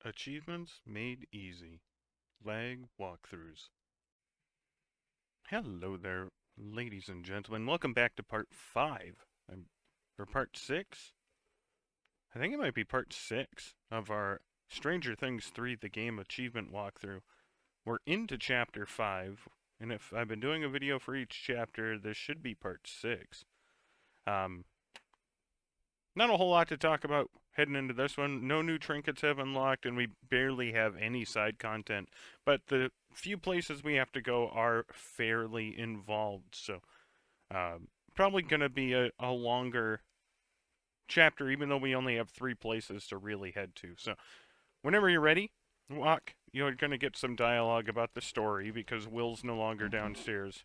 Achievements made easy. Lag walkthroughs. Hello there, ladies and gentlemen. Welcome back to part 5. Or part 6? I think it might be part 6 of our Stranger Things 3 The Game achievement walkthrough. We're into chapter 5, and if I've been doing a video for each chapter, this should be part 6. Not a whole lot to talk about heading into this one. No new trinkets have unlocked, and we barely have any side content. But the few places we have to go are fairly involved, so probably going to be a longer chapter, even though we only have 3 places to really head to. So whenever you're ready, walk. You're going to get some dialogue about the story because Will's no longer downstairs.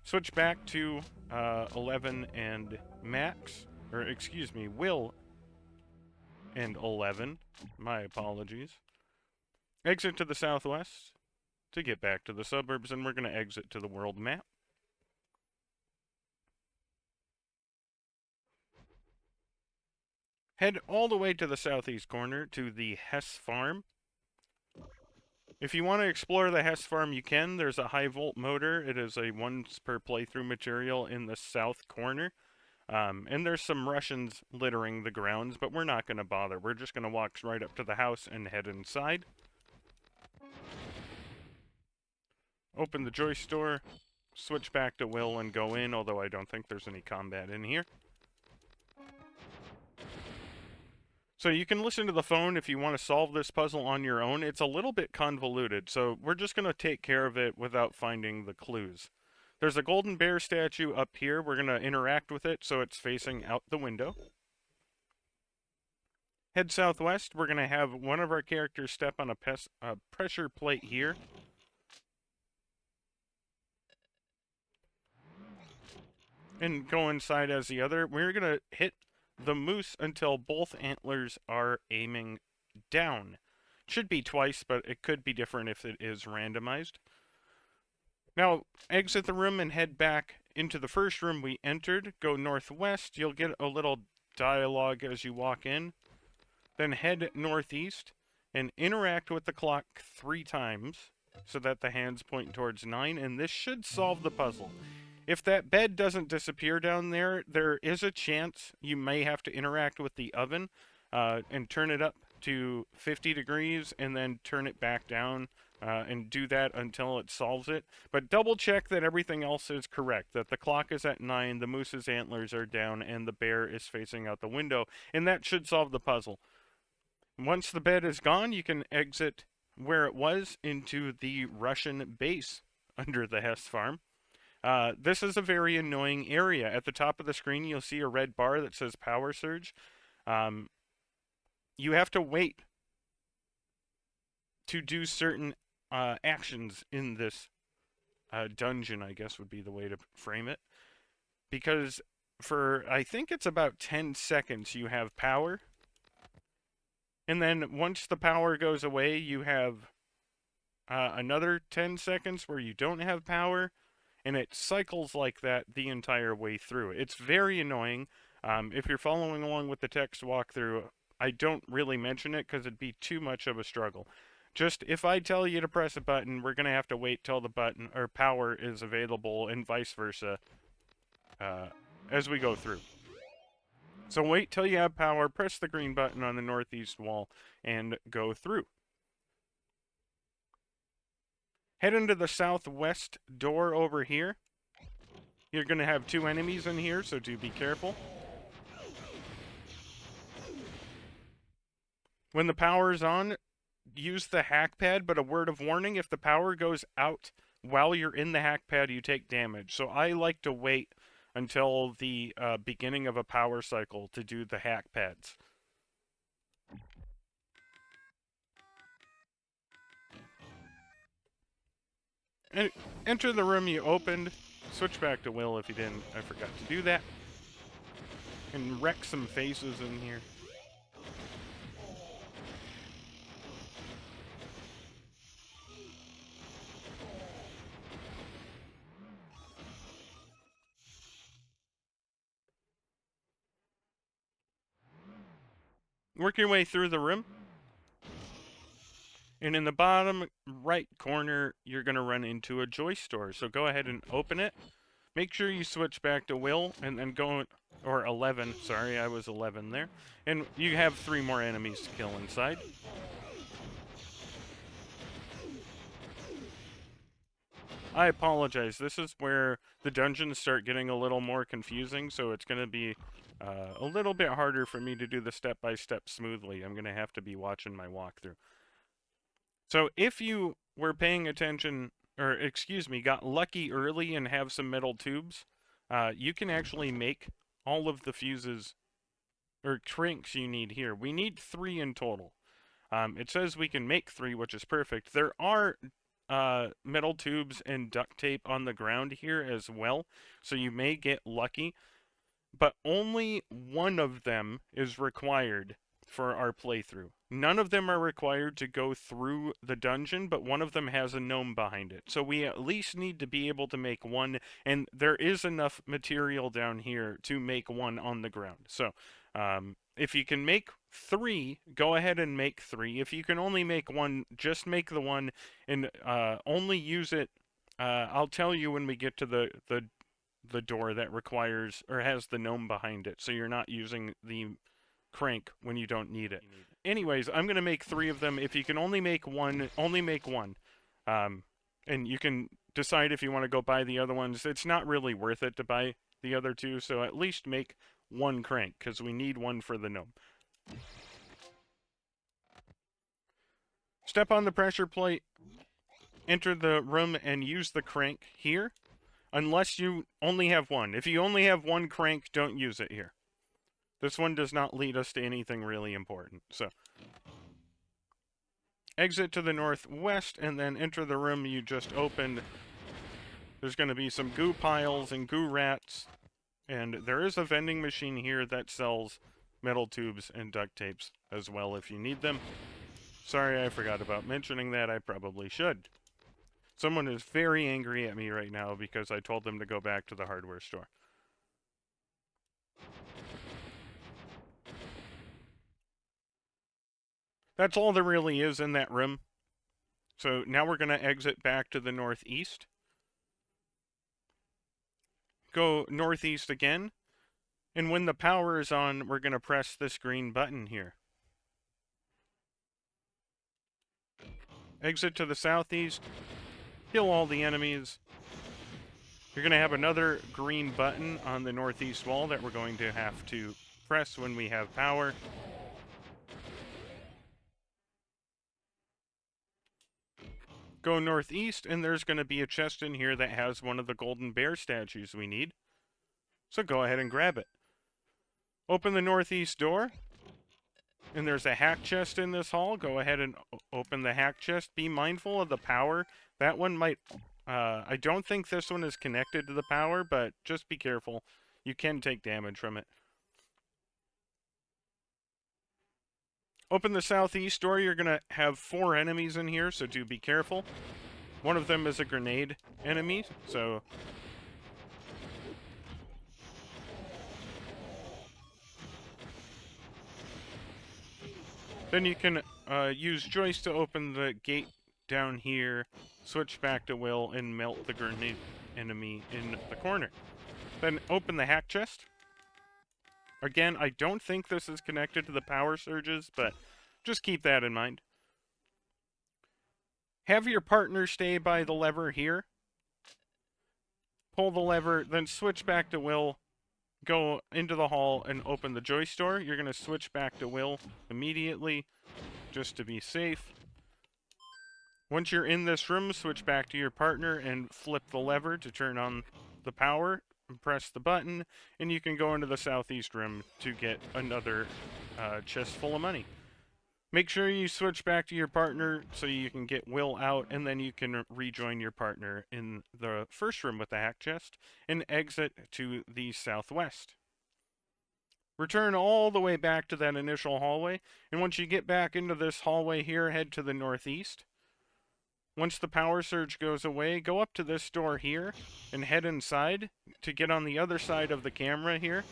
Switch back to 11 and Max. Or, excuse me, Will and 11. My apologies. Exit to the southwest to get back to the suburbs, and we're going to exit to the world map. Head all the way to the southeast corner to the Hess Farm. If you want to explore the Hess Farm, you can. There's a high-volt motor. It is a once per playthrough material in the south corner. And there's some Russians littering the grounds, but we're not going to bother. We're just going to walk right up to the house and head inside. Open the joy store, switch back to Will and go in, although I don't think there's any combat in here. So you can listen to the phone if you want to solve this puzzle on your own. It's a little bit convoluted, so we're just going to take care of it without finding the clues. There's a golden bear statue up here. We're going to interact with it so it's facing out the window. Head southwest. We're going to have one of our characters step on a pressure plate here. And go inside as the other. We're going to hit the moose until both antlers are aiming down. It should be twice, but it could be different if it is randomized. Now, exit the room and head back into the first room we entered. Go northwest. You'll get a little dialogue as you walk in. Then head northeast and interact with the clock 3 times so that the hands point towards 9, and this should solve the puzzle. If that bed doesn't disappear down there, there is a chance you may have to interact with the oven and turn it up to 50 degrees and then turn it back down. And do that until it solves it. But double check that everything else is correct, that the clock is at 9, the moose's antlers are down, and the bear is facing out the window. And that should solve the puzzle. Once the bed is gone, you can exit where it was into the Russian base under the Hess Farm. This is a very annoying area. At the top of the screen, you'll see a red bar that says Power Surge. You have to wait to do certain actions in this dungeon, I guess would be the way to frame it. Because for, I think it's about 10 seconds, you have power. And then once the power goes away, you have another 10 seconds where you don't have power. And it cycles like that the entire way through. It's very annoying. If you're following along with the text walkthrough, I don't really mention it because it'd be too much of a struggle. Just, if I tell you to press a button, we're going to have to wait till the button or power is available and vice versa as we go through. So wait till you have power, press the green button on the northeast wall, and go through. Head into the southwest door over here. You're going to have 2 enemies in here, so do be careful. When the power is on, use the hack pad, but a word of warning, if the power goes out while you're in the hack pad, you take damage. So I like to wait until the beginning of a power cycle to do the hack pads. Enter the room you opened. Switch back to Will if you didn't. I forgot to do that. And wreck some faces in here. Work your way through the room. And in the bottom right corner, you're going to run into a Joy Store. So go ahead and open it. Make sure you switch back to Will and then go, or 11, sorry, I was 11 there. And you have 3 more enemies to kill inside. I apologize. This is where the dungeons start getting a little more confusing, so it's going to be a little bit harder for me to do the step-by-step smoothly. I'm going to have to be watching my walkthrough. So if you were paying attention, or excuse me, got lucky early and have some metal tubes, you can actually make all of the fuses or trinks you need here. We need 3 in total. It says we can make 3, which is perfect. There are metal tubes and duct tape on the ground here as well, so you may get lucky, but only one of them is required for our playthrough. None of them are required to go through the dungeon, but one of them has a gnome behind it. So we at least need to be able to make 1, and there is enough material down here to make 1 on the ground. So if you can make 3, go ahead and make 3. If you can only make 1, just make the 1 and only use it. I'll tell you when we get to the door that requires or has the gnome behind it, so you're not using the crank when you don't need it. Anyways, I'm gonna make 3 of them. If you can only make 1, only make 1. And you can decide if you want to go buy the other ones. It's not really worth it to buy the other 2, so at least make 1 crank, because we need 1 for the gnome. Step on the pressure plate, enter the room, and use the crank here, unless you only have 1. If you only have 1 crank, don't use it here. This one does not lead us to anything really important. So, exit to the northwest, and then enter the room you just opened. There's going to be some goo piles and goo rats, and there is a vending machine here that sells metal tubes and duct tapes as well if you need them. Sorry, I forgot about mentioning that. I probably should. Someone is very angry at me right now because I told them to go back to the hardware store. That's all there really is in that room. So now we're going to exit back to the northeast. Go northeast again. And when the power is on, we're going to press this green button here. Exit to the southeast. Kill all the enemies. You're going to have another green button on the northeast wall that we're going to have to press when we have power. Go northeast, and there's going to be a chest in here that has one of the golden bear statues we need. So go ahead and grab it. Open the northeast door, and there's a hack chest in this hall. Go ahead and open the hack chest. Be mindful of the power. That one might... I don't think this one is connected to the power, but just be careful. You can take damage from it. Open the southeast door. You're going to have 4 enemies in here, so do be careful. One of them is a grenade enemy, so... Then you can use Joyce to open the gate down here, switch back to Will, and melt the grenade enemy in the corner. Then open the hack chest. Again, I don't think this is connected to the power surges, but just keep that in mind. Have your partner stay by the lever here. Pull the lever, then switch back to Will. Go into the hall and open the Joy Store. You're going to switch back to Will immediately, just to be safe. Once you're in this room, switch back to your partner and flip the lever to turn on the power. And press the button, and you can go into the southeast room to get another chest full of money. Make sure you switch back to your partner so you can get Will out, and then you can rejoin your partner in the first room with the hack chest and exit to the southwest. Return all the way back to that initial hallway, and once you get back into this hallway here, head to the northeast. Once the power surge goes away, go up to this door here and head inside to get on the other side of the camera here.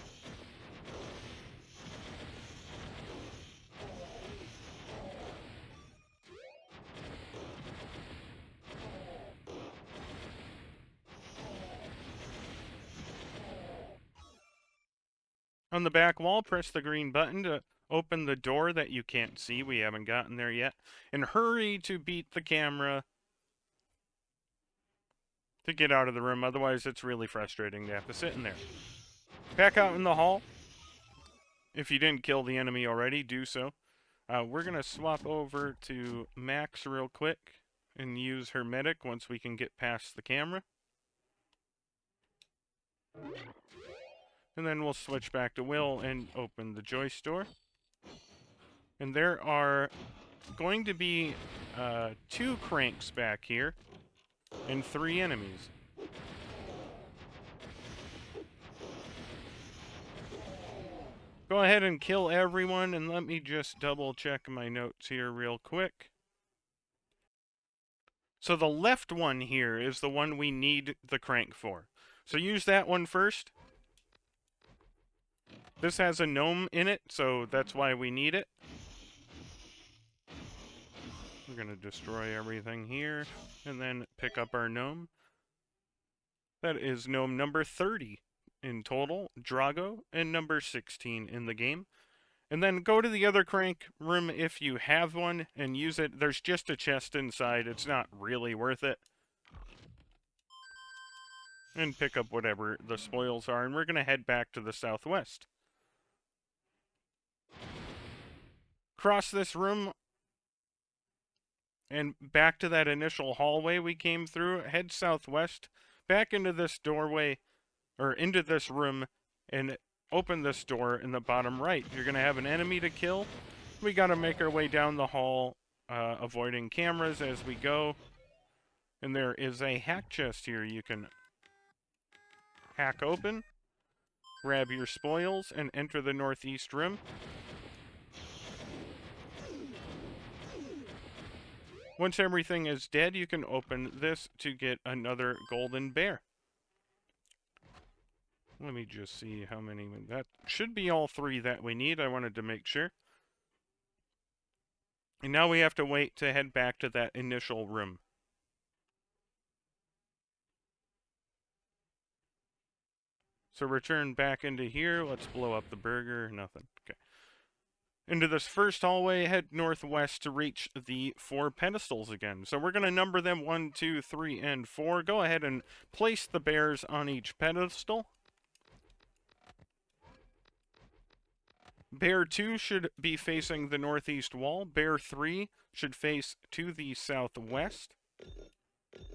On the back wall, press the green button to open the door that you can't see. We haven't gotten there yet. And hurry to beat the camera to get out of the room. Otherwise, it's really frustrating to have to sit in there. Back out in the hall. If you didn't kill the enemy already, do so. We're going to swap over to Max real quick and use her medic once we can get past the camera. And then we'll switch back to Will and open the Joyce door. And there are going to be 2 cranks back here and 3 enemies. Go ahead and kill everyone, and let me just double check my notes here real quick. So the left one here is the one we need the crank for. So use that one first. This has a gnome in it, so that's why we need it. We're going to destroy everything here, and then pick up our gnome. That is gnome number 30 in total, Drago, and number 16 in the game. And then go to the other crank room if you have one, and use it. There's just a chest inside. It's not really worth it. And pick up whatever the spoils are, and we're going to head back to the southwest. Cross this room and back to that initial hallway we came through. Head southwest, back into this doorway, or into this room, and open this door in the bottom right. You're going to have an enemy to kill. We got to make our way down the hall, avoiding cameras as we go. And there is a hack chest here you can hack open, grab your spoils, and enter the northeast room. Once everything is dead, you can open this to get another golden bear. Let me just see how many. That should be all 3 that we need. I wanted to make sure. And now we have to wait to head back to that initial room. So return back into here. Let's blow up the burger. Nothing. Okay. Into this first hallway, head northwest to reach the 4 pedestals again. So we're going to number them 1, 2, 3, and 4. Go ahead and place the bears on each pedestal. Bear 2 should be facing the northeast wall. Bear 3 should face to the southwest.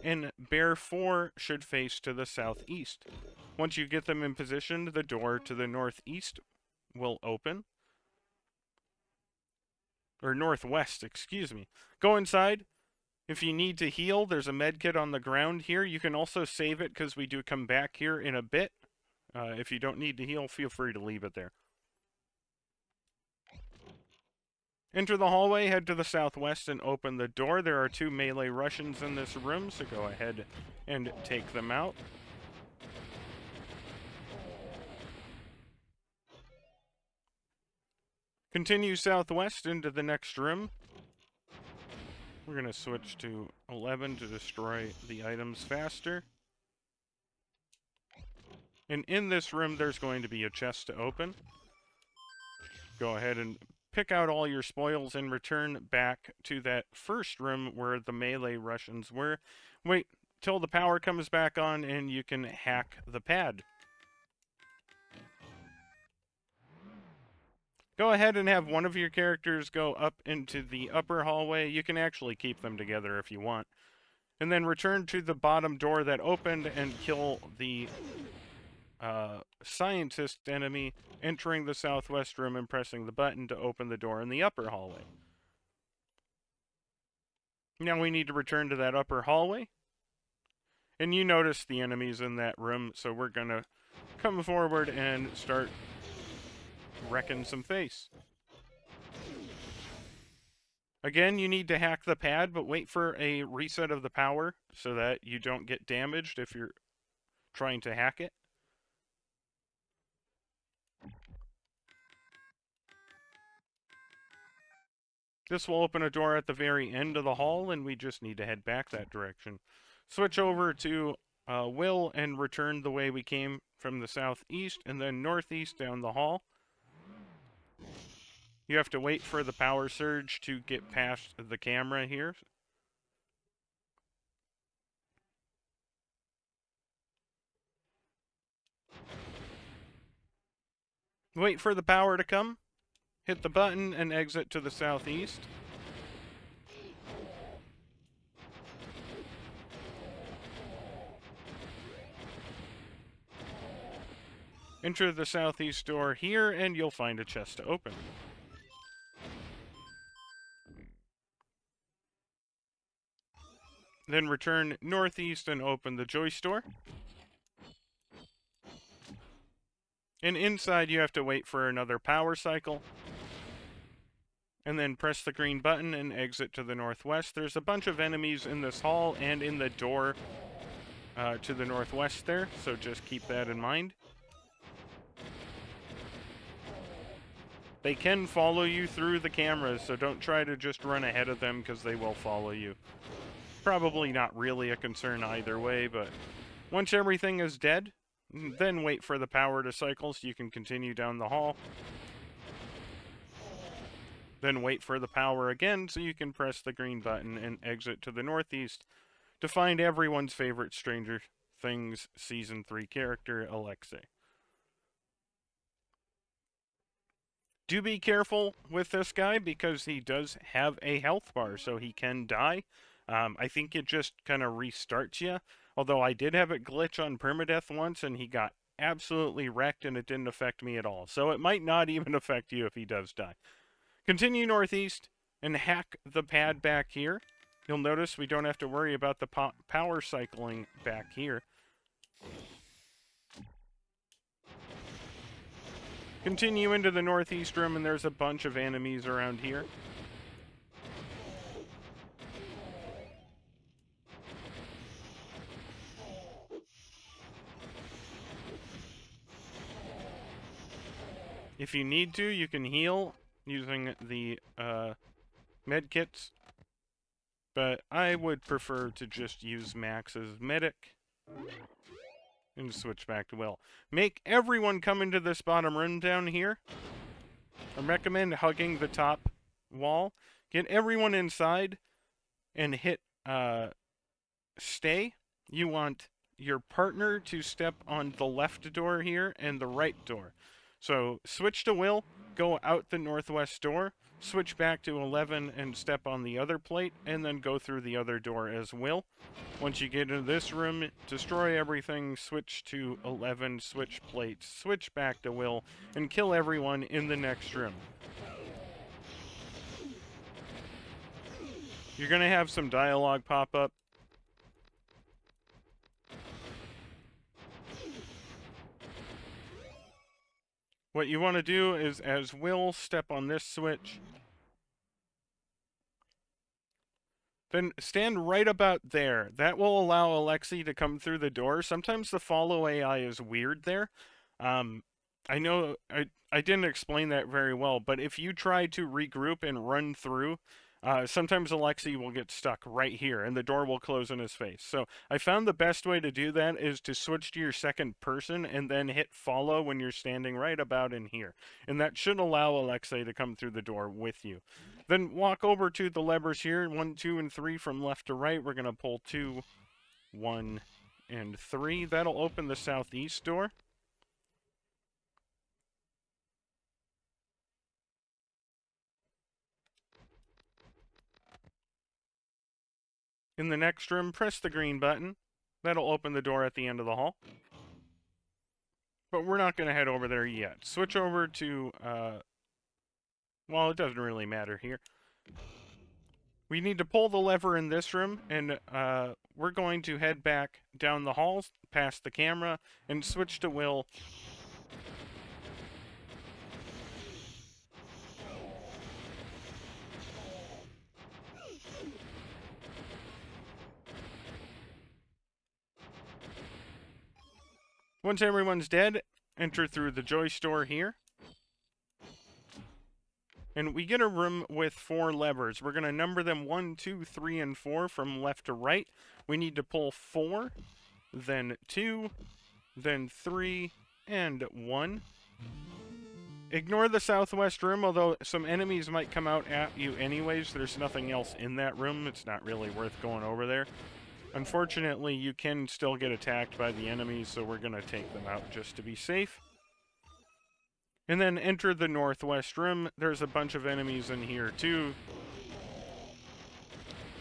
And Bear 4 should face to the southeast. Once you get them in position, the door to the northeast will open. Or northwest, excuse me. Go inside. If you need to heal, there's a med kit on the ground here. You can also save it because we do come back here in a bit. If you don't need to heal, feel free to leave it there. Enter the hallway, head to the southwest, and open the door. There are 2 melee Russians in this room, so go ahead and take them out. Continue southwest into the next room. We're going to switch to 11 to destroy the items faster. And in this room, there's going to be a chest to open. Go ahead and pick out all your spoils and return back to that first room where the melee Russians were. Wait till the power comes back on and you can hack the pad. Go ahead and have one of your characters go up into the upper hallway. You can actually keep them together if you want. And then return to the bottom door that opened and kill the scientist enemy, entering the southwest room and pressing the button to open the door in the upper hallway. Now we need to return to that upper hallway. And you notice the enemies in that room, so we're going to come forward and start wrecking some face. Again, you need to hack the pad, but wait for a reset of the power so that you don't get damaged if you're trying to hack it. This will open a door at the very end of the hall, and we just need to head back that direction. Switch over to Will and return the way we came from the southeast, and then northeast down the hall. You have to wait for the power surge to get past the camera here. Wait for the power to come. Hit the button and exit to the southeast. Enter the southeast door here, and you'll find a chest to open. Then return northeast and open the joy store. And inside you have to wait for another power cycle. And then press the green button and exit to the northwest. There's a bunch of enemies in this hall and in the door to the northwest there, so just keep that in mind. They can follow you through the cameras, so don't try to just run ahead of them because they will follow you. Probably not really a concern either way, but once everything is dead, then wait for the power to cycle so you can continue down the hall. Then wait for the power again so you can press the green button and exit to the northeast to find everyone's favorite Stranger Things Season 3 character, Alexei. Do be careful with this guy because he does have a health bar, so he can die. I think it just kind of restarts you. Although I did have it glitch on permadeath once, and he got absolutely wrecked, and it didn't affect me at all. So it might not even affect you if he does die. Continue northeast and hack the pad back here. You'll notice we don't have to worry about the power cycling back here. Continue into the northeast room, and there's a bunch of enemies around here. If you need to, you can heal using the med kits, but I would prefer to just use Max as medic and switch back to Will. Make everyone come into this bottom room down here. I recommend hugging the top wall. Get everyone inside and hit stay. You want your partner to step on the left door here and the right door. So switch to Will, go out the northwest door, switch back to 11 and step on the other plate, and then go through the other door as Will. Once you get into this room, destroy everything, switch to 11, switch plates, switch back to Will, and kill everyone in the next room. You're going to have some dialogue pop up. What you want to do is, as Will, step on this switch. Then stand right about there. That will allow Alexei to come through the door. Sometimes the follow AI is weird there. I know I didn't explain that very well, but if you try to regroup and run through, sometimes Alexei will get stuck right here, and the door will close in his face. So I found the best way to do that is to switch to your second person and then hit follow when you're standing right about in here. And that should allow Alexei to come through the door with you. Then walk over to the levers here, 1, 2, and 3 from left to right. We're going to pull 2, 1, and 3. That'll open the southeast door. In the next room, press the green button. That'll open the door at the end of the hall. But we're not going to head over there yet. Switch over to, well, it doesn't really matter here. We need to pull the lever in this room, and we're going to head back down the halls, past the camera, and switch to Will. Once everyone's dead, enter through the joy store here. And we get a room with 4 levers. We're going to number them 1, 2, 3, and 4 from left to right. We need to pull 4, then 2, then 3, and 1. Ignore the southwest room, although some enemies might come out at you anyways. There's nothing else in that room. It's not really worth going over there. Unfortunately, you can still get attacked by the enemies, so we're going to take them out just to be safe. And then enter the northwest room. There's a bunch of enemies in here, too.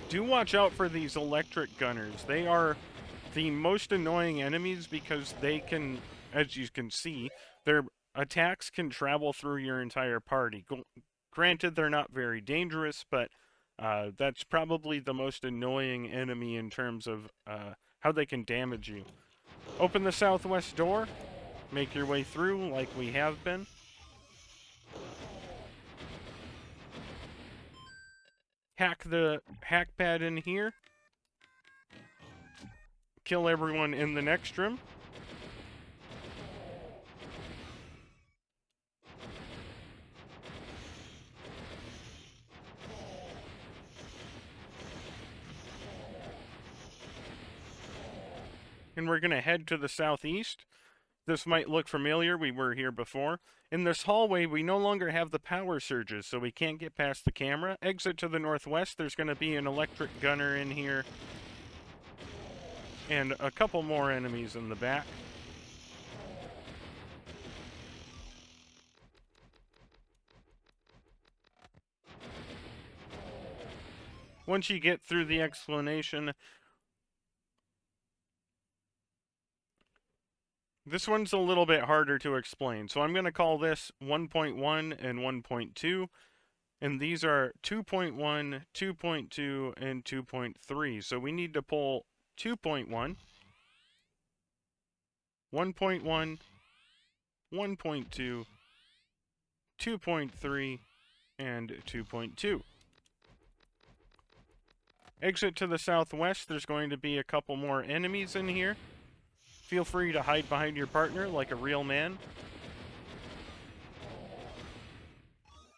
Do watch out for these electric gunners. They are the most annoying enemies because they can, as you can see, their attacks can travel through your entire party. Granted, they're not very dangerous, but that's probably the most annoying enemy in terms of how they can damage you. Open the southwest door. Make your way through like we have been. Hack the hack pad in here. Kill everyone in the next room. And we're going to head to the southeast. This might look familiar, we were here before. In this hallway, we no longer have the power surges, so we can't get past the camera. Exit to the northwest, there's going to be an electric gunner in here. And a couple more enemies in the back. Once you get through the explanation, this one's a little bit harder to explain. So I'm going to call this 1.1 and 1.2. And these are 2.1, 2.2, and 2.3. So we need to pull 2.1, 1.1, 1.2, 2.3, and 2.2. Exit to the southwest. There's going to be a couple more enemies in here. Feel free to hide behind your partner like a real man.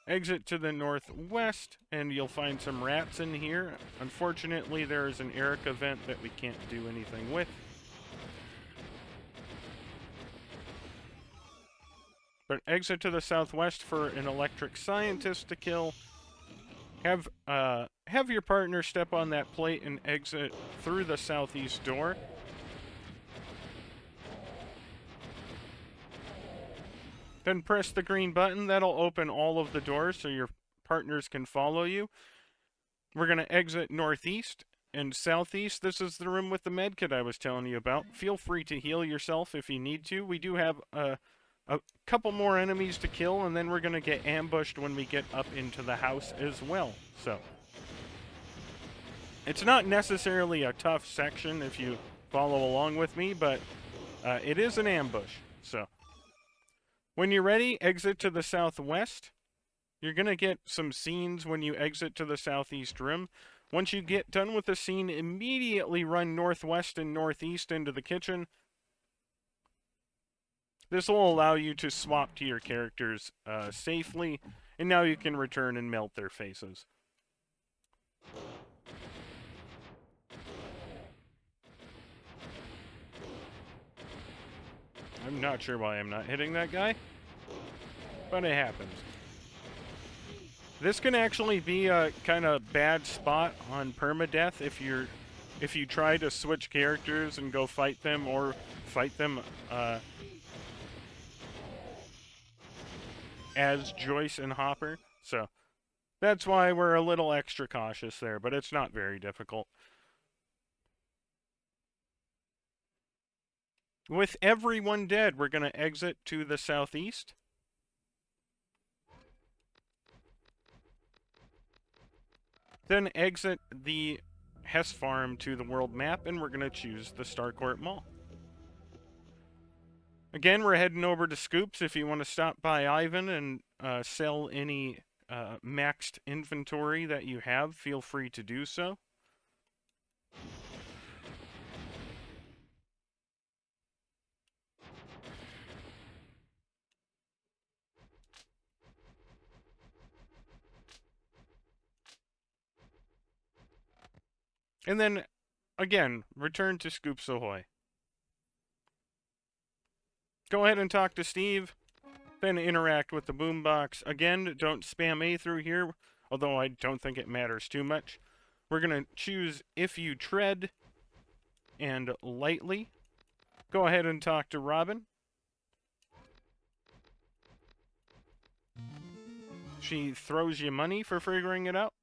Exit to the northwest, and you'll find some rats in here. Unfortunately, there is an Eric event that we can't do anything with. But exit to the southwest for an electric scientist to kill. Have your partner step on that plate and exit through the southeast door. Then press the green button. That'll open all of the doors so your partners can follow you. We're going to exit northeast and southeast. This is the room with the medkit I was telling you about. Feel free to heal yourself if you need to. We do have a couple more enemies to kill, and then we're going to get ambushed when we get up into the house as well. So it's not necessarily a tough section if you follow along with me, but it is an ambush. So when you're ready, exit to the southwest. You're going to get some scenes when you exit to the southeast room. Once you get done with the scene, immediately run northwest and northeast into the kitchen. This will allow you to swap to your characters safely, and now you can return and melt their faces. I'm not sure why I'm not hitting that guy, but it happens. This can actually be a kind of bad spot on permadeath if you try to switch characters and go fight them, or fight them as Joyce and Hopper. So that's why we're a little extra cautious there, but it's not very difficult. With everyone dead, we're going to exit to the southeast. Then exit the Hess Farm to the world map, and we're going to choose the Starcourt Mall. Again, we're heading over to Scoops if you want to stop by Ivan and sell any maxed inventory that you have. Feel free to do so. And then, again, return to Scoops Ahoy. Go ahead and talk to Steve. then interact with the boombox. Again, don't spam A through here, although I don't think it matters too much. We're going to choose If You Tread and Lightly. Go ahead and talk to Robin. She throws you money for figuring it out.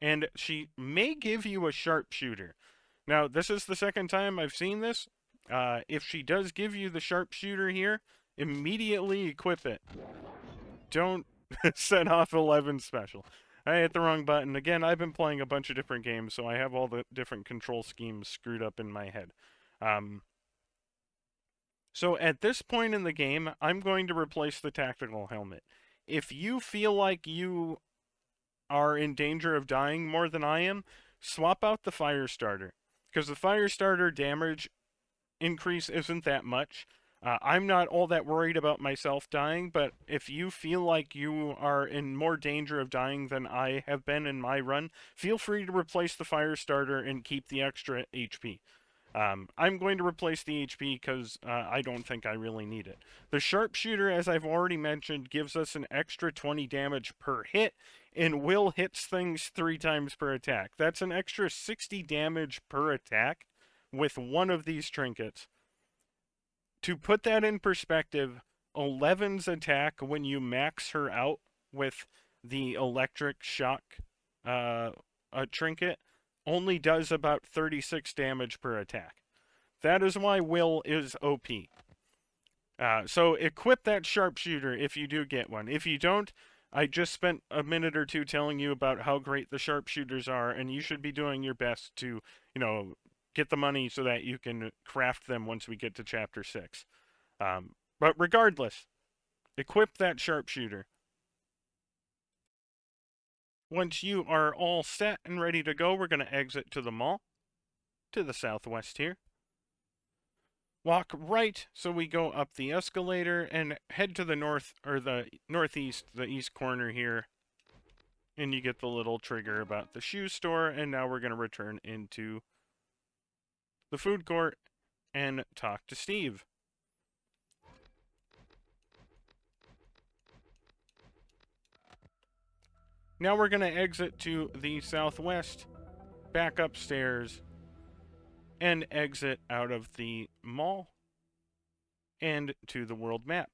And she may give you a sharpshooter. Now, this is the second time I've seen this. If she does give you the sharpshooter here, immediately equip it. Don't set off 11 special. I hit the wrong button. Again, I've been playing a bunch of different games, so I have all the different control schemes screwed up in my head. So at this point in the game, I'm going to replace the tactical helmet. If you feel like you are in danger of dying more than I am, swap out the fire starter. Because the fire starter damage increase isn't that much. I'm not all that worried about myself dying, but if you feel like you are in more danger of dying than I have been in my run, feel free to replace the fire starter and keep the extra HP. I'm going to replace the HP because I don't think I really need it. The sharpshooter, as I've already mentioned, gives us an extra 20 damage per hit, and will hits things 3 times per attack. That's an extra 60 damage per attack with one of these trinkets. To put that in perspective, 11's attack when you max her out with the electric shock trinket only does about 36 damage per attack. That is why Will is OP. So equip that sharpshooter if you do get one. If you don't, I just spent a minute or two telling you about how great the sharpshooters are, and you should be doing your best to, get the money so that you can craft them once we get to Chapter 6. But regardless, equip that sharpshooter. Once you are all set and ready to go, we're going to exit to the mall, to the southwest here. Walk right, so we go up the escalator and head to the north, or the northeast, the east corner here. And you get the little trigger about the shoe store, and now we're going to return into the food court and talk to Steve. Now we're going to exit to the southwest, back upstairs, and exit out of the mall and to the world map.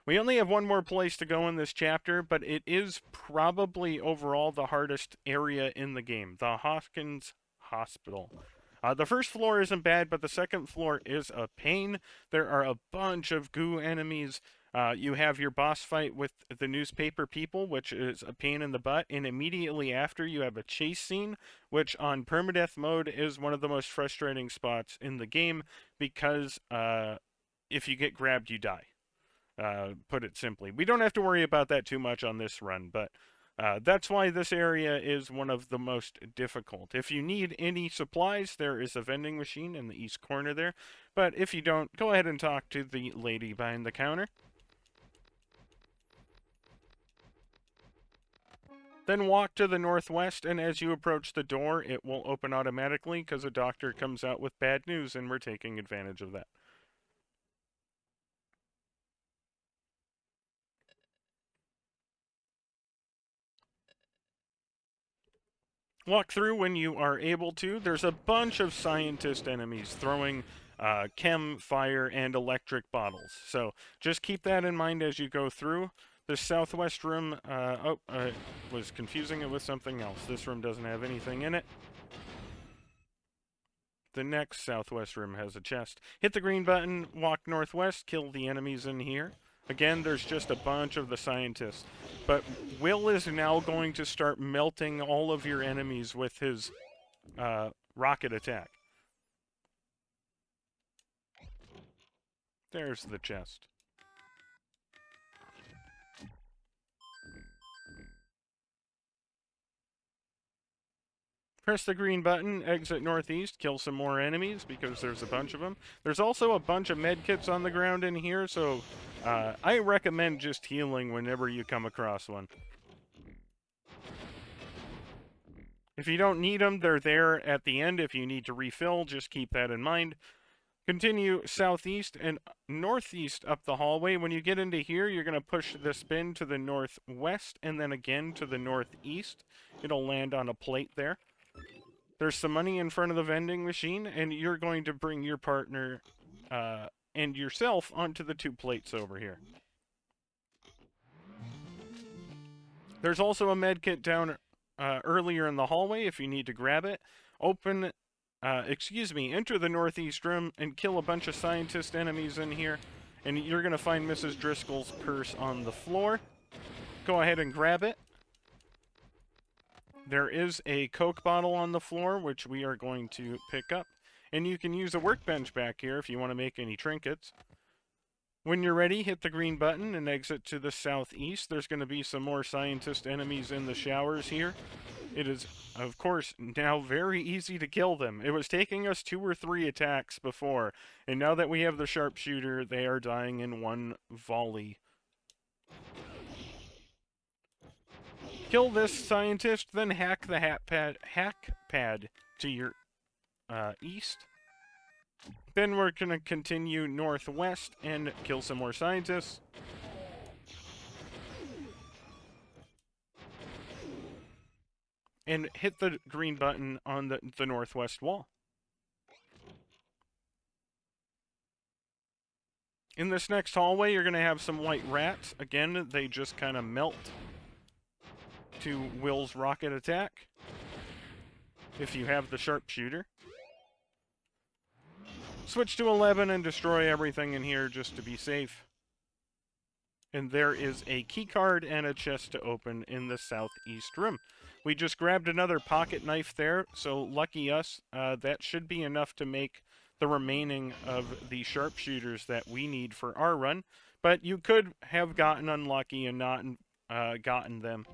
We only have one more place to go in this chapter, but it is probably overall the hardest area in the game, the Hoskins Hospital. The first floor isn't bad, but the second floor is a pain. There are a bunch of goo enemies. You have your boss fight with the newspaper people, which is a pain in the butt, and immediately after you have a chase scene, which on permadeath mode is one of the most frustrating spots in the game, because if you get grabbed, you die. Put it simply. We don't have to worry about that too much on this run, but that's why this area is one of the most difficult. If you need any supplies, there is a vending machine in the east corner there. But if you don't, go ahead and talk to the lady behind the counter. Then walk to the northwest, and as you approach the door, it will open automatically because a doctor comes out with bad news, and we're taking advantage of that. Walk through when you are able to. There's a bunch of scientist enemies throwing chem, fire, and electric bottles. So just keep that in mind as you go through. The southwest room, was confusing it with something else. This room doesn't have anything in it. The next southwest room has a chest. Hit the green button, walk northwest, kill the enemies in here. Again, there's just a bunch of the scientists. But Will is now going to start melting all of your enemies with his rocket attack. There's the chest. Press the green button, exit northeast, kill some more enemies because there's a bunch of them. There's also a bunch of medkits on the ground in here, so I recommend just healing whenever you come across one. If you don't need them, they're there at the end. If you need to refill, just keep that in mind. Continue southeast and northeast up the hallway. When you get into here, you're going to push this bin to the northwest and then again to the northeast. It'll land on a plate there. There's some money in front of the vending machine, and you're going to bring your partner and yourself onto the 2 plates over here. There's also a med kit down earlier in the hallway if you need to grab it. Enter the northeast room and kill a bunch of scientist enemies in here. And you're going to find Mrs. Driscoll's purse on the floor. Go ahead and grab it. There is a Coke bottle on the floor, which we are going to pick up. And you can use a workbench back here if you want to make any trinkets. When you're ready, hit the green button and exit to the southeast. There's going to be some more scientist enemies in the showers here. It is, of course, now very easy to kill them. It was taking us 2 or 3 attacks before, and now that we have the sharpshooter, they are dying in 1 volley. Kill this scientist, then hack the hack pad to your east. Then we're going to continue northwest and kill some more scientists. And hit the green button on the northwest wall. In this next hallway, you're going to have some white rats. Again, they just kind of melt to Will's rocket attack if you have the sharpshooter. Switch to 11 and destroy everything in here just to be safe. And there is a key card and a chest to open in the southeast room. We just grabbed another pocket knife there, so lucky us, that should be enough to make the remaining of the sharpshooters that we need for our run. But you could have gotten unlucky and not gotten them.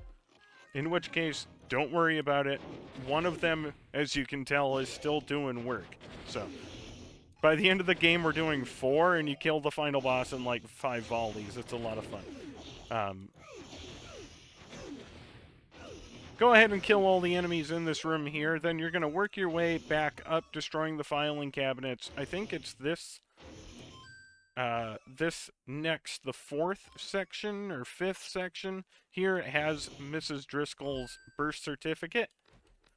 In which case, don't worry about it. One of them, as you can tell, is still doing work. So, by the end of the game, we're doing 4, and you kill the final boss in like 5 volleys. It's a lot of fun. Go ahead and kill all the enemies in this room here. Then you're going to work your way back up, destroying the filing cabinets. I think it's this next, the 4th section or 5th section. Here it has Mrs. Driscoll's birth certificate,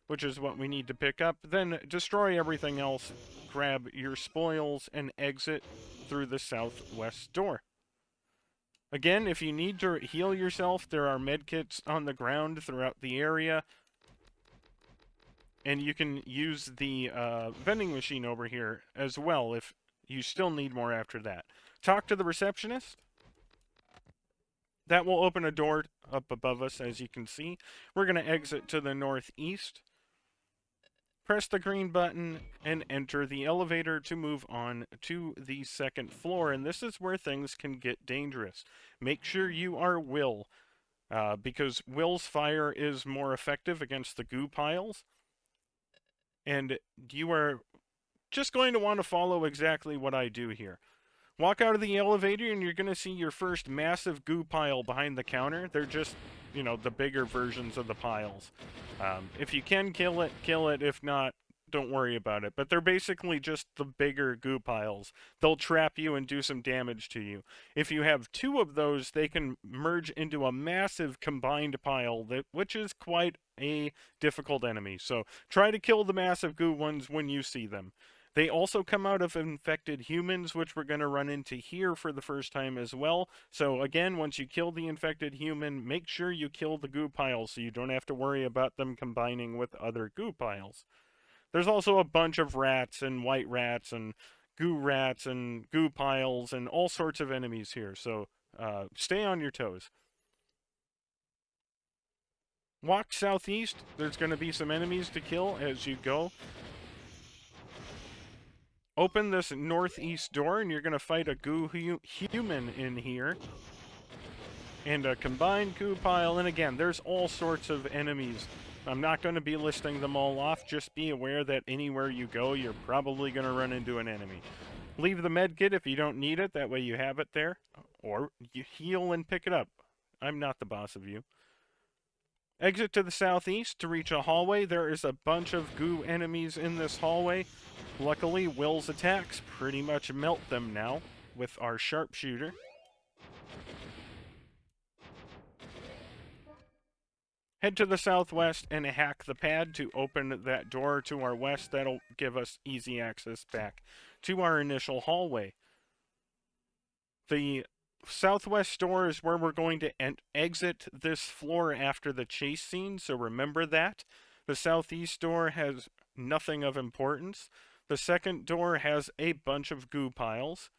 which is what we need to pick up. Then destroy everything else, grab your spoils, and exit through the southwest door. Again, if you need to heal yourself, there are medkits on the ground throughout the area. And you can use the vending machine over here as well if you still need more after that. Talk to the receptionist. That will open a door up above us, as you can see. We're going to exit to the northeast. Press the green button and enter the elevator to move on to the 2nd floor. And this is where things can get dangerous. Make sure you are Will, because Will's fire is more effective against the goo piles. And you are just going to want to follow exactly what I do here. Walk out of the elevator and you're going to see your first massive goo pile behind the counter. They're just, you know, the bigger versions of the piles. If you can kill it, kill it. If not, don't worry about it. But they're basically just the bigger goo piles. They'll trap you and do some damage to you. If you have 2 of those, they can merge into a massive combined pile, which is quite a difficult enemy. So try to kill the massive goo ones when you see them. They also come out of infected humans, which we're going to run into here for the first time as well. So again, once you kill the infected human, make sure you kill the goo piles so you don't have to worry about them combining with other goo piles. There's also a bunch of rats and white rats and goo piles and all sorts of enemies here. So stay on your toes. Walk southeast. There's going to be some enemies to kill as you go. Open this northeast door, and you're going to fight a goo human in here. And a combined goo pile. And again, there's all sorts of enemies. I'm not going to be listing them all off. Just be aware that anywhere you go, you're probably going to run into an enemy. Leave the med kit if you don't need it. That way you have it there. Or you heal and pick it up. I'm not the boss of you. Exit to the southeast to reach a hallway. There is a bunch of goo enemies in this hallway. Luckily, Will's attacks pretty much melt them now with our sharpshooter. Head to the southwest and hack the pad to open that door to our west. That'll give us easy access back to our initial hallway. The southwest door is where we're going to exit this floor after the chase scene, so remember that. The southeast door has nothing of importance. The second door has a bunch of goo piles.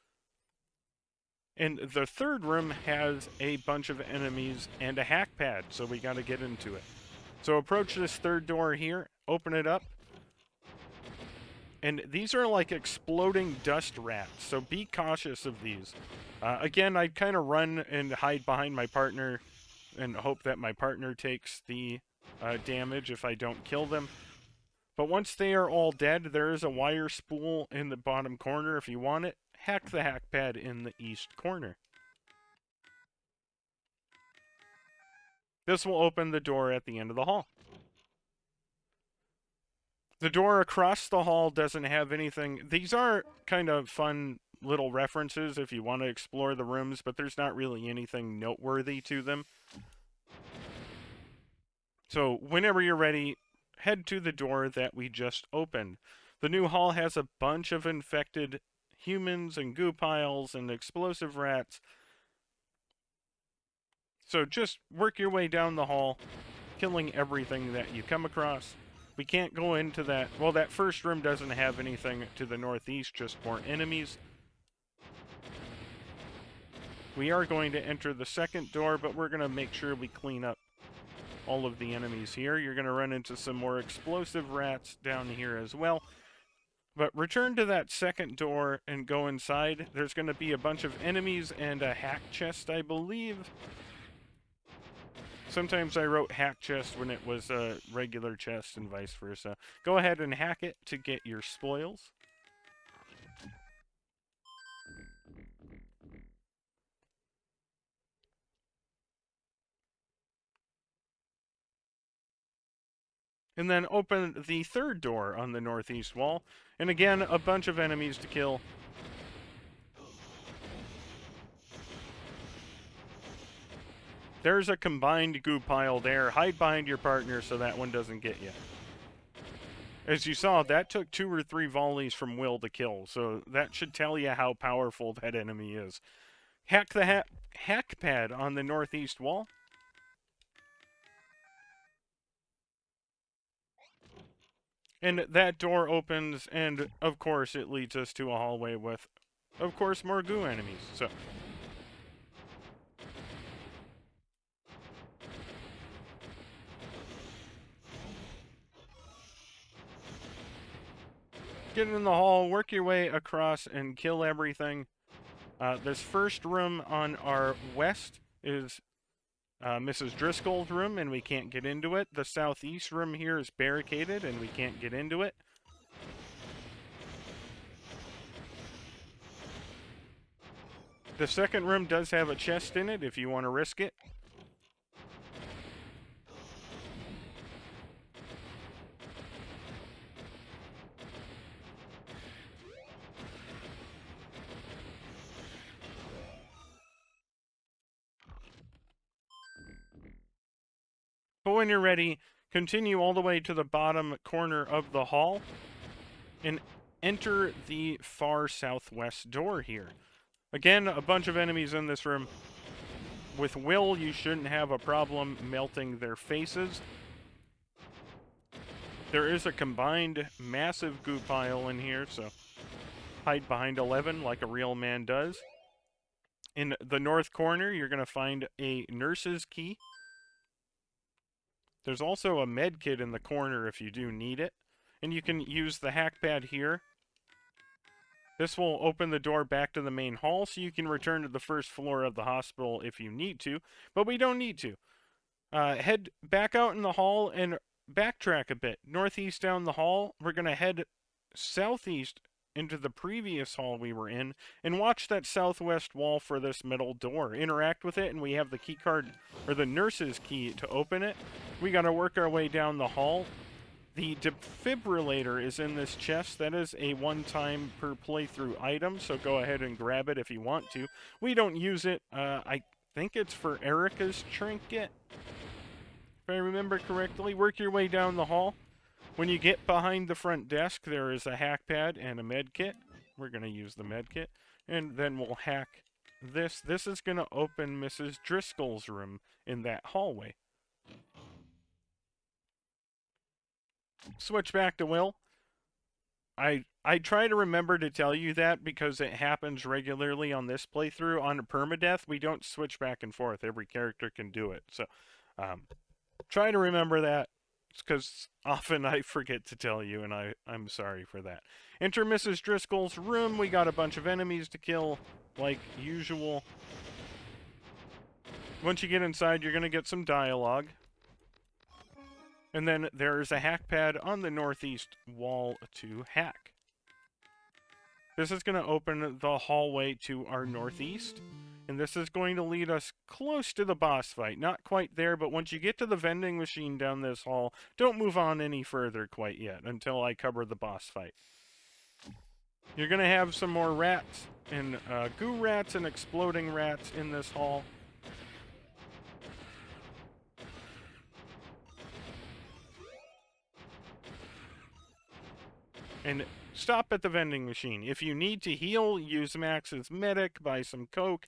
And the third room has a bunch of enemies and a hack pad, so we gotta get into it. So approach this third door here, open it up. And these are like exploding dust rats, so be cautious of these. Again, I kind of run and hide behind my partner and hope that my partner takes the damage if I don't kill them. But once they are all dead, there is a wire spool in the bottom corner if you want it. Hack the hack pad in the east corner. This will open the door at the end of the hall. The door across the hall doesn't have anything. These are kind of fun little references if you want to explore the rooms, but there's not really anything noteworthy to them. So whenever you're ready, head to the door that we just opened. The new hall has a bunch of infected humans and goo piles and explosive rats. So just work your way down the hall, killing everything that you come across. We can't go into that. Well, that first room doesn't have anything to the northeast, just more enemies. We are going to enter the second door, but we're going to make sure we clean up all of the enemies here. You're going to run into some more explosive rats down here as well. But return to that second door and go inside. There's going to be a bunch of enemies and a hack chest, I believe. Sometimes I wrote hack chest when it was a regular chest and vice versa. Go ahead and hack it to get your spoils. And then open the third door on the northeast wall. And again, a bunch of enemies to kill. There's a combined goo pile there. Hide behind your partner so that one doesn't get you. As you saw, that took 2 or 3 volleys from Will to kill, so that should tell you how powerful that enemy is. Hack the hack pad on the northeast wall. And that door opens, and of course it leads us to a hallway with, of course, more goo enemies. So get in the hall, work your way across, and kill everything. This first room on our west is Mrs. Driscoll's room, and we can't get into it. The southeast room here is barricaded, and we can't get into it. The second room does have a chest in it if you want to risk it. But when you're ready, continue all the way to the bottom corner of the hall and enter the far southwest door here. Again, a bunch of enemies in this room. With Will, you shouldn't have a problem melting their faces. There is a combined massive goo pile in here, so hide behind 11 like a real man does. In the north corner, you're going to find a nurse's key. There's also a med kit in the corner if you do need it. And you can use the hack pad here. This will open the door back to the main hall, so you can return to the first floor of the hospital if you need to. But we don't need to. Head back out in the hall and backtrack a bit. Northeast down the hall, we're going to head southeast into the previous hall we were in and watch that southwest wall for this middle door. Interact with it, and we have the key card, or the nurse's key, to open it. We got to work our way down the hall The defibrillator is in this chest. That is a one-time per playthrough item, so go ahead and grab it if you want to. We don't use it. I think it's for Erica's trinket, if I remember correctly. Work your way down the hall. When you get behind the front desk, there is a hack pad and a med kit. We're going to use the med kit, and then we'll hack this. This is going to open Mrs. Driscoll's room in that hallway. Switch back to Will. I try to remember to tell you that because it happens regularly on this playthrough. On a permadeath, we don't switch back and forth. Every character can do it. So try to remember that, because often I forget to tell you, and I'm sorry for that. Enter Mrs. Driscoll's room. We got a bunch of enemies to kill, like usual. Once you get inside, you're going to get some dialogue. And then there's a hack pad on the northeast wall to hack. This is going to open the hallway to our northeast. And this is going to lead us close to the boss fight. Not quite there, but once you get to the vending machine down this hall, don't move on any further quite yet until I cover the boss fight. You're going to have some more rats and goo rats and exploding rats in this hall. And stop at the vending machine. If you need to heal, use Max's medic, buy some coke,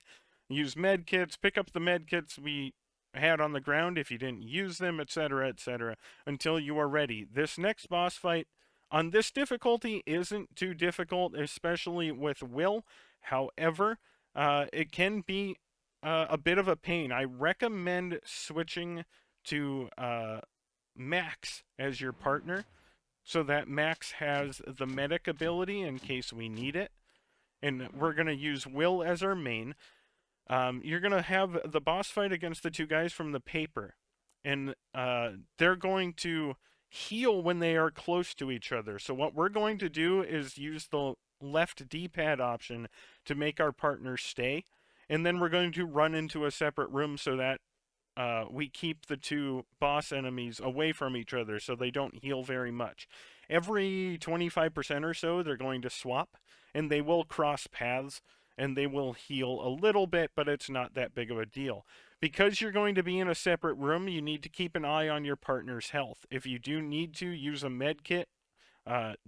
use med kits, pick up the med kits we had on the ground if you didn't use them, etc., until you are ready. This next boss fight on this difficulty isn't too difficult, especially with Will. However, it can be a bit of a pain. I recommend switching to Max as your partner, so that Max has the medic ability in case we need it. And we're going to use Will as our main. You're going to have the boss fight against the two guys from the paper. And they're going to heal when they are close to each other. So what we're going to do is use the left D-pad option to make our partner stay. And then we're going to run into a separate room so that we keep the two boss enemies away from each other so they don't heal very much. Every 25% or so, they're going to swap, and they will cross paths, and they will heal a little bit, but it's not that big of a deal. Because you're going to be in a separate room, you need to keep an eye on your partner's health. If you do need to use a med kit,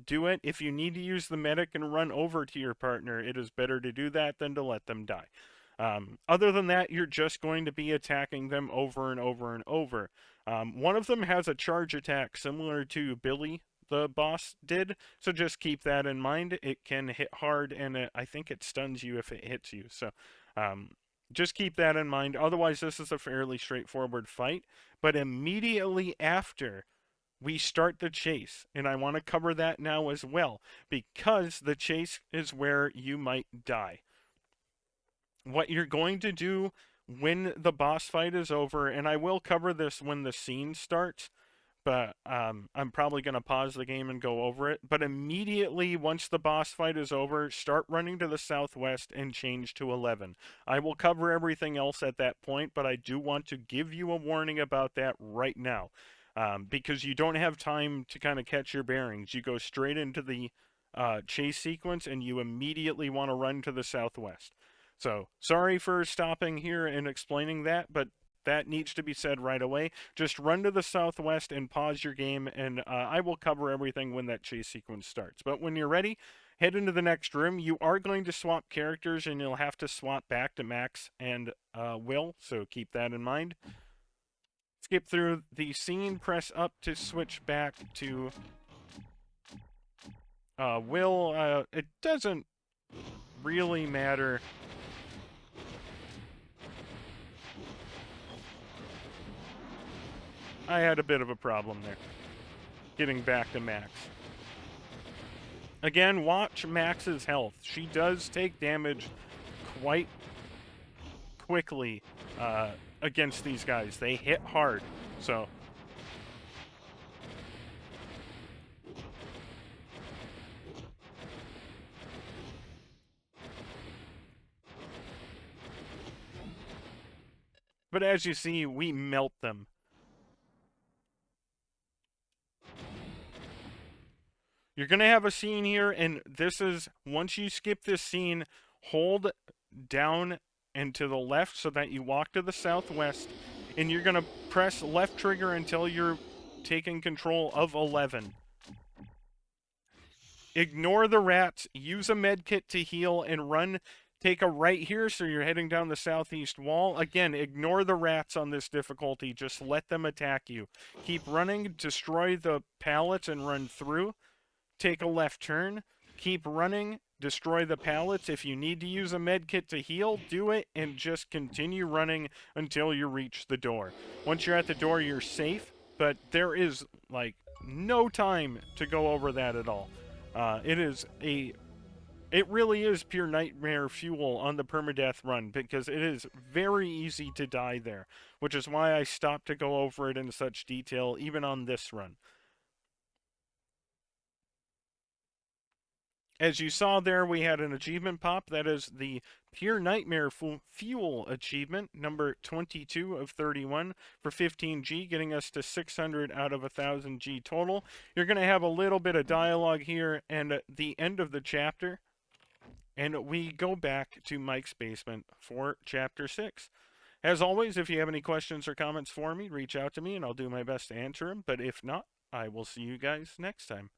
do it. If you need to use the medic and run over to your partner, it is better to do that than to let them die. Other than that, you're just going to be attacking them over and over and over. One of them has a charge attack similar to Billy, the boss, did, so just keep that in mind. It can hit hard, and I think it stuns you if it hits you, so just keep that in mind. Otherwise, this is a fairly straightforward fight, but immediately after we start the chase, and I want to cover that now as well, because the chase is where you might die. What you're going to do when the boss fight is over, and I will cover this when the scene starts, but I'm probably going to pause the game and go over it. But immediately once the boss fight is over, start running to the southwest and change to 11. I will cover everything else at that point, but I do want to give you a warning about that right now, because you don't have time to kind of catch your bearings. You go straight into the chase sequence, and you immediately want to run to the southwest. So, sorry for stopping here and explaining that, but that needs to be said right away. Just run to the southwest and pause your game, and I will cover everything when that chase sequence starts. But when you're ready, head into the next room. You are going to swap characters, and you'll have to swap back to Max and Will, so keep that in mind. Skip through the scene, press up to switch back to Will. It doesn't really matter. I had a bit of a problem there, getting back to Max. Again, watch Max's health. She does take damage quite quickly against these guys. They hit hard, so... But as you see, we melt them. You're going to have a scene here, and this is, once you skip this scene, hold down and to the left so that you walk to the southwest, and you're going to press left trigger until you're taking control of 11. Ignore the rats, use a med kit to heal, and run. Take a right here so you're heading down the southeast wall. Again, ignore the rats on this difficulty. Just let them attack you. Keep running, destroy the pallets, and run through. Take a left turn. Keep running, destroy the pallets. If you need to use a med kit to heal, do it, and just continue running until you reach the door. Once you're at the door, you're safe, but there is, like, no time to go over that at all. It really is pure nightmare fuel on the permadeath run because it is very easy to die there, which is why I stopped to go over it in such detail even on this run. As you saw there, we had an achievement pop. That is the Pure Nightmare Fuel achievement, number 22 of 31 for 15G, getting us to 600 out of 1000 G total. You're going to have a little bit of dialogue here and at the end of the chapter, and we go back to Mike's basement for Chapter 6. As always, if you have any questions or comments for me, reach out to me and I'll do my best to answer them. But if not, I will see you guys next time.